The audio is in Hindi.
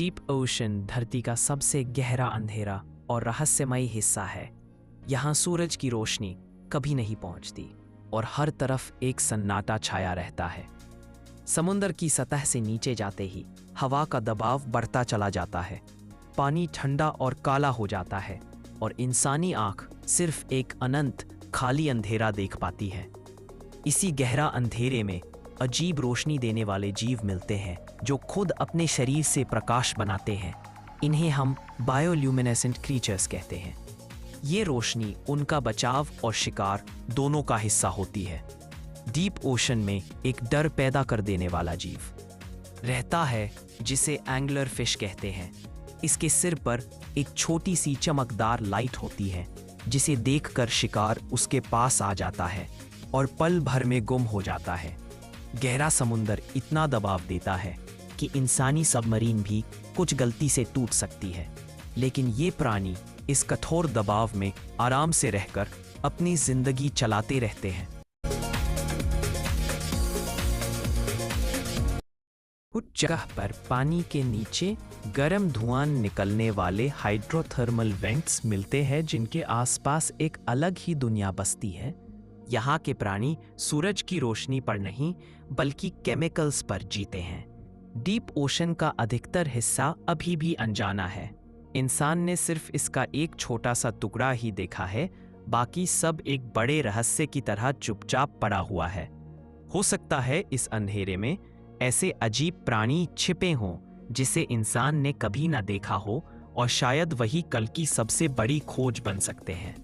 डीप ओशन धरती का सबसे गहरा अंधेरा और रहस्यमय हिस्सा है। यहाँ सूरज की रोशनी कभी नहीं पहुँचती और हर तरफ एक सन्नाटा छाया रहता है। समुद्र की सतह से नीचे जाते ही हवा का दबाव बढ़ता चला जाता है, पानी ठंडा और काला हो जाता है और इंसानी आँख सिर्फ एक अनंत खाली अंधेरा देख पाती है। इसी गहरा अंधेरे में अजीब रोशनी देने वाले जीव मिलते हैं जो खुद अपने शरीर से प्रकाश बनाते हैं। इन्हें हम बायोल्यूमिनेसेंट क्रीचर्स कहते हैं। ये रोशनी उनका बचाव और शिकार दोनों का हिस्सा होती है। डीप ओशन में एक डर पैदा कर देने वाला जीव रहता है जिसे एंगलर फिश कहते हैं। इसके सिर पर एक छोटी सी चमकदार लाइट होती है जिसे देखकर शिकार उसके पास आ जाता है और पल भर में गुम हो जाता है। गहरा समुंदर इतना दबाव देता है कि इंसानी सबमरीन भी कुछ गलती से टूट सकती है, लेकिन ये प्राणी इस कठोर दबाव में आराम से रहकर अपनी जिंदगी चलाते रहते हैं। कुछ जगह पर पानी के नीचे गर्म धुआं निकलने वाले हाइड्रोथर्मल वेंट्स मिलते हैं जिनके आसपास एक अलग ही दुनिया बसती है। यहाँ के प्राणी सूरज की रोशनी पर नहीं बल्कि केमिकल्स पर जीते हैं। डीप ओशन का अधिकतर हिस्सा अभी भी अनजाना है। इंसान ने सिर्फ इसका एक छोटा सा टुकड़ा ही देखा है, बाकी सब एक बड़े रहस्य की तरह चुपचाप पड़ा हुआ है। हो सकता है इस अंधेरे में ऐसे अजीब प्राणी छिपे हों जिसे इंसान ने कभी ना देखा हो और शायद वही कल की सबसे बड़ी खोज बन सकते हैं।